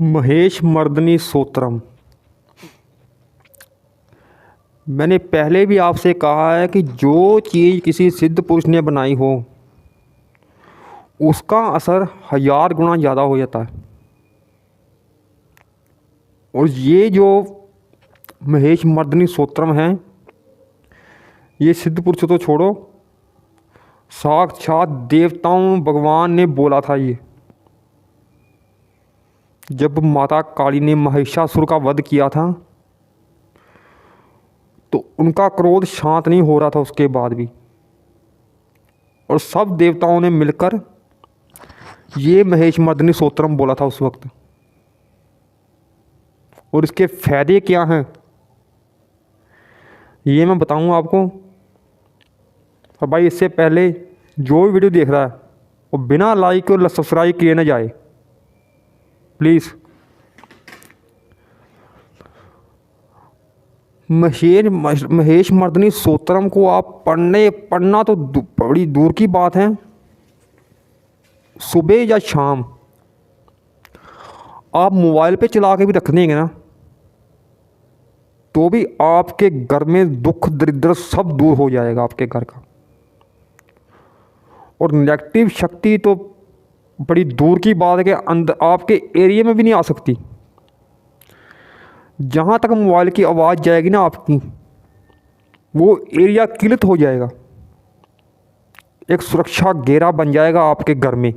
महेश मर्दनी स्तोत्रम। मैंने पहले भी आपसे कहा है कि जो चीज़ किसी सिद्ध पुरुष ने बनाई हो उसका असर 1000 गुना ज़्यादा हो जाता है। और ये जो महेश मर्दनी स्तोत्रम है, ये सिद्ध पुरुष तो छोड़ो, साक्षात देवताओं भगवान ने बोला था। ये जब माता काली ने महिषासुर का वध किया था तो उनका क्रोध शांत नहीं हो रहा था उसके बाद भी, और सब देवताओं ने मिलकर ये महेश मर्दनी स्तोत्रम बोला था उस वक्त। और इसके फायदे क्या हैं ये मैं बताऊंगा आपको। और भाई इससे पहले जो भी वीडियो देख रहा है वो बिना लाइक और सब्सक्राइब किए ना जाए प्लीज़। महेश मर्दनी स्तोत्रम को आप पढ़ना तो बड़ी दूर की बात है। सुबह या शाम आप मोबाइल पे चला के भी रख देंगे ना तो भी आपके घर में दुख दरिद्र सब दूर हो जाएगा आपके घर का। और नेगेटिव शक्ति तो बड़ी दूर की बात है कि अंदर आपके एरिया में भी नहीं आ सकती। जहाँ तक मोबाइल की आवाज़ जाएगी ना आपकी, वो एरिया किलित हो जाएगा, एक सुरक्षा घेरा बन जाएगा आपके घर में,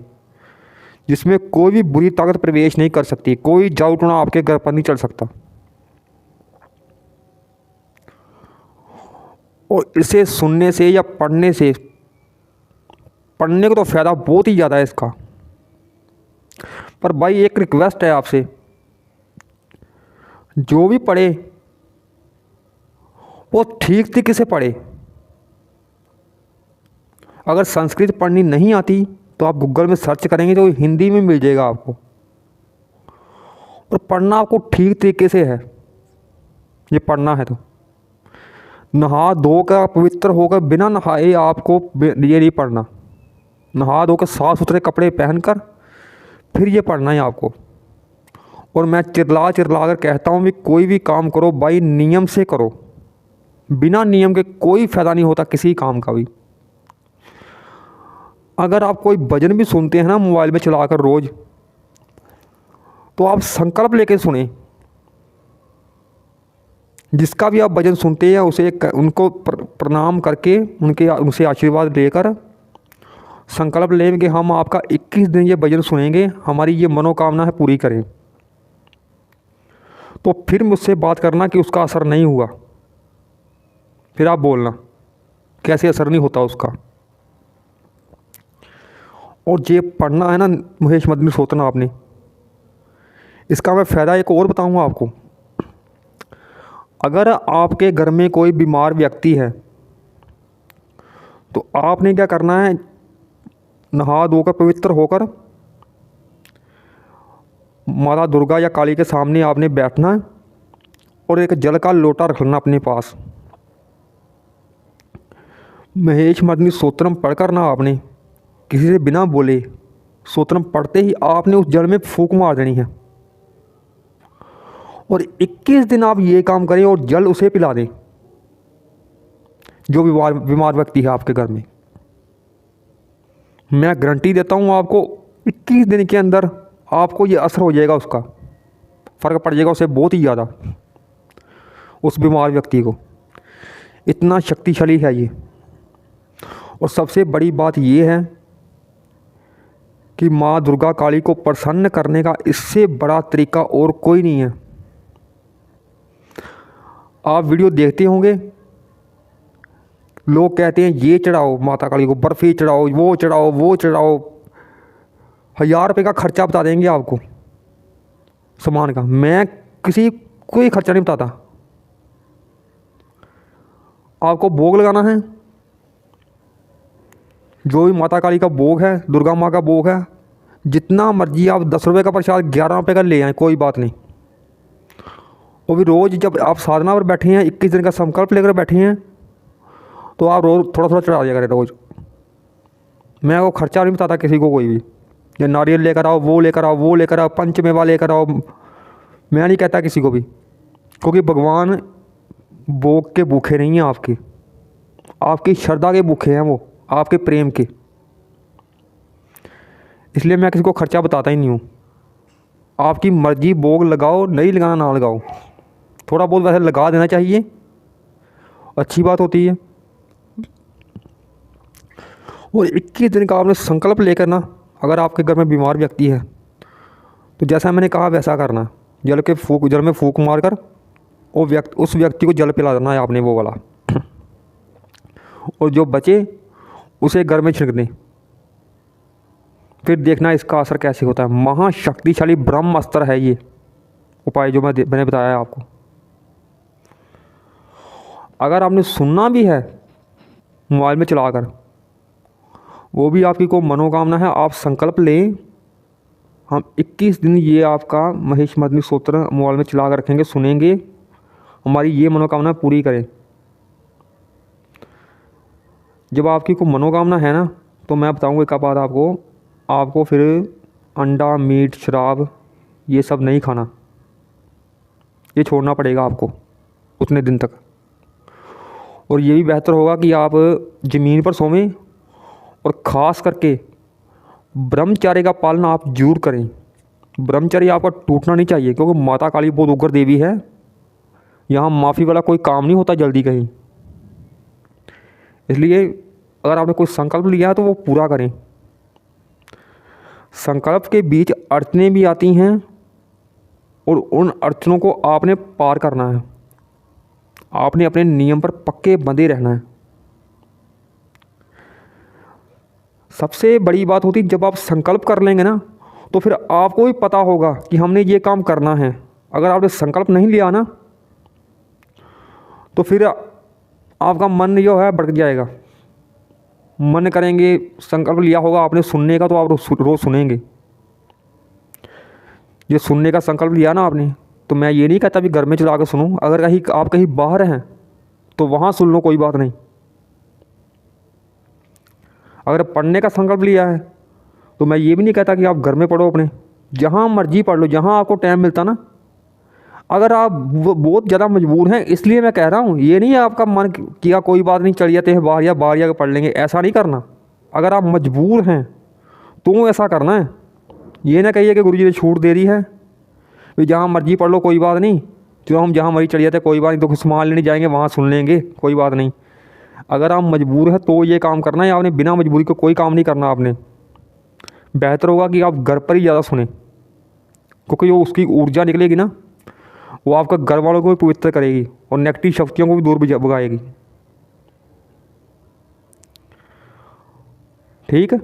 जिसमें कोई भी बुरी ताकत प्रवेश नहीं कर सकती, कोई जादू टोना आपके घर पर नहीं चल सकता। और इसे सुनने से या पढ़ने से, पढ़ने को तो फ़ायदा बहुत ही ज़्यादा है इसका, पर भाई एक रिक्वेस्ट है आपसे, जो भी पढ़े वो ठीक तरीके से पढ़े। अगर संस्कृत पढ़नी नहीं आती तो आप गूगल में सर्च करेंगे तो हिंदी में मिल जाएगा आपको। और पढ़ना आपको ठीक तरीके से है, ये पढ़ना है तो नहा धो कर पवित्र होकर बिना नहाए आपको ये नहीं पढ़ना। नहा धो कर साफ़ सुथरे कपड़े पहनकर फिर ये पढ़ना है आपको। और मैं चिल्ला कर कहता हूँ कि कोई भी काम करो भाई नियम से करो, बिना नियम के कोई फ़ायदा नहीं होता किसी काम का भी। अगर आप कोई भजन भी सुनते हैं ना मोबाइल में चलाकर रोज़, तो आप संकल्प लेके सुने। जिसका भी आप भजन सुनते हैं उसे उनको प्रणाम करके उनसे आशीर्वाद लेकर संकल्प लें कि हम आपका 21 दिन ये भजन सुनेंगे, हमारी ये मनोकामना है पूरी करें। तो फिर मुझसे बात करना कि उसका असर नहीं हुआ, फिर आप बोलना कैसे असर नहीं होता उसका। और ये पढ़ना है ना महेश मर्दनी स्तोत्रम आपने, इसका मैं फ़ायदा एक और बताऊंगा आपको। अगर आपके घर में कोई बीमार व्यक्ति है तो आपने क्या करना है, नहा धोकर पवित्र होकर माता दुर्गा या काली के सामने आपने बैठना है और एक जल का लोटा रखना अपने पास। महेश मर्दनी स्तोत्रम पढ़कर ना आपने किसी से बिना बोले स्तोत्रम पढ़ते ही आपने उस जल में फूंक मार देनी है। और 21 दिन आप ये काम करें और जल उसे पिला दें जो बीमार व्यक्ति है आपके घर में। मैं गारंटी देता हूँ आपको 21 दिन के अंदर आपको ये असर हो जाएगा, उसका फ़र्क पड़ जाएगा उसे बहुत ही ज़्यादा, उस बीमार व्यक्ति को। इतना शक्तिशाली है ये। और सबसे बड़ी बात ये है कि माँ दुर्गा काली को प्रसन्न करने का इससे बड़ा तरीका और कोई नहीं है। आप वीडियो देखते होंगे, लोग कहते हैं ये चढ़ाओ माता काली को, बर्फ़ी चढ़ाओ, वो चढ़ाओ, वो चढ़ाओ, 1000 रुपये का खर्चा बता देंगे आपको सामान का। मैं किसी कोई खर्चा नहीं बताता, आपको भोग लगाना है, जो भी माता काली का भोग है, दुर्गा माँ का भोग है, जितना मर्जी आप 10 रुपये का प्रसाद 11 रुपये का ले आएँ, कोई बात नहीं। वो भी रोज़ जब आप साधना पर बैठे हैं, 21 दिन का संकल्प लेकर बैठे हैं, तो आप रोज़ थोड़ा थोड़ा चढ़ा दिया करें रोज़। मैं वो खर्चा नहीं बताता किसी को कोई भी। या नारियल लेकर आओ, वो लेकर आओ, वो लेकर आओ, पंचमेवा लेकर आओ। मैं नहीं कहता किसी को भी, क्योंकि भगवान भोग के भूखे नहीं हैं आपकी श्रद्धा के भूखे हैं, वो आपके प्रेम के। इसलिए मैं किसी को खर्चा बताता ही नहीं हूँ। आपकी मर्जी, भोग लगाओ, नहीं लगाना ना लगाओ, थोड़ा बहुत वैसे लगा देना चाहिए, अच्छी बात होती है। और 21 दिन का आपने संकल्प लेकर ना, अगर आपके घर में बीमार व्यक्ति है तो जैसा मैंने कहा वैसा करना। जल में फूंक मार कर उस व्यक्ति को जल पिला देना है आपने, वो वाला। और जो बचे उसे घर में छिड़क दें। फिर देखना इसका असर कैसे होता है। महाशक्तिशाली ब्रह्म अस्त्र है ये उपाय जो मैंने बताया आपको। अगर आपने सुनना भी है मोबाइल में चलाकर, वो भी आपकी कोई मनोकामना है, आप संकल्प लें। हम 21 दिन ये आपका महिषमर्दिनी स्तोत्र मोबाइल में चला कर रखेंगे, सुनेंगे, हमारी ये मनोकामना पूरी करें। जब आपकी कोई मनोकामना है ना, तो मैं बताऊँगा एक बात आपको फिर अंडा, मीट, शराब ये सब नहीं खाना, ये छोड़ना पड़ेगा आपको उतने दिन तक। और ये भी बेहतर होगा कि आप ज़मीन पर सोवें, और ख़ास करके ब्रह्मचर्य का पालन आप जरूर करें। ब्रह्मचर्य आपका टूटना नहीं चाहिए, क्योंकि माता काली बहुत उग्र देवी है। यहाँ माफ़ी वाला कोई काम नहीं होता जल्दी कहीं। इसलिए अगर आपने कोई संकल्प लिया है तो वो पूरा करें। संकल्प के बीच अड़चनें भी आती हैं, और उन अड़चनों को आपने पार करना है। आपने अपने नियम पर पक्के बंधे रहना है। सबसे बड़ी बात होती है जब आप संकल्प कर लेंगे ना, तो फिर आपको भी पता होगा कि हमने ये काम करना है। अगर आपने संकल्प नहीं लिया ना, तो फिर आपका मन जो है भटक जाएगा। मन करेंगे, संकल्प लिया होगा आपने सुनने का, तो आप रोज़ सुनेंगे। ये सुनने का संकल्प लिया ना आपने, तो मैं ये नहीं कहता भी घर में चला कर सुनो। अगर आप कहीं बाहर हैं तो वहाँ सुन लो, कोई बात नहीं। अगर पढ़ने का संकल्प लिया है तो मैं ये भी नहीं कहता कि आप घर में पढ़ो, अपने जहाँ मर्जी पढ़ लो, जहाँ आपको टाइम मिलता ना। अगर आप बहुत ज़्यादा मजबूर हैं, इसलिए मैं कह रहा हूँ, ये नहीं है आपका मन किया कोई बात नहीं चल जाते हैं बाहर या पढ़ लेंगे, ऐसा नहीं करना। अगर आप मजबूर हैं तो ऐसा करना है। ये ना कहिए कि गुरुजी ने छूट दे दी है भी जहाँ मर्जी पढ़ लो, कोई बात नहीं, जो हम जहाँ मर्जी चले जाते कोई बात नहीं, तो सामान लेने जाएंगे वहाँ सुन लेंगे, कोई बात नहीं। अगर आप मजबूर हैं तो ये काम करना है। आपने बिना मजबूरी को कोई काम नहीं करना। आपने बेहतर होगा कि आप घर पर ही ज़्यादा सुने, क्योंकि जो उसकी ऊर्जा निकलेगी ना, वो आपका घर वालों को भी पवित्र करेगी और नेगेटिव शक्तियों को भी दूर भगाएगी। ठीक है,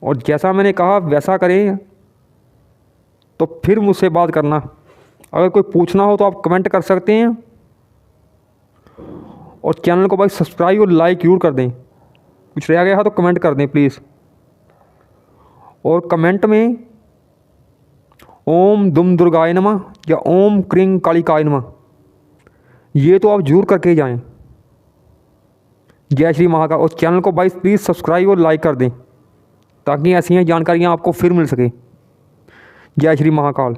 और जैसा मैंने कहा वैसा करें। तो फिर मुझसे बात करना। अगर कोई पूछना हो तो आप कमेंट कर सकते हैं, और चैनल को भाई सब्सक्राइब और लाइक जरूर कर दें। कुछ रह गया है तो कमेंट कर दें प्लीज़। और कमेंट में ओम दुम दुर्गाय नमः या ओम क्रीं कालिकाय नमः, ये तो आप जरूर करके जाएं। जय श्री महाकाल। और चैनल को भाई प्लीज़ सब्सक्राइब और लाइक कर दें, ताकि ऐसी जानकारियाँ आपको फिर मिल सके। जय श्री महाकाल।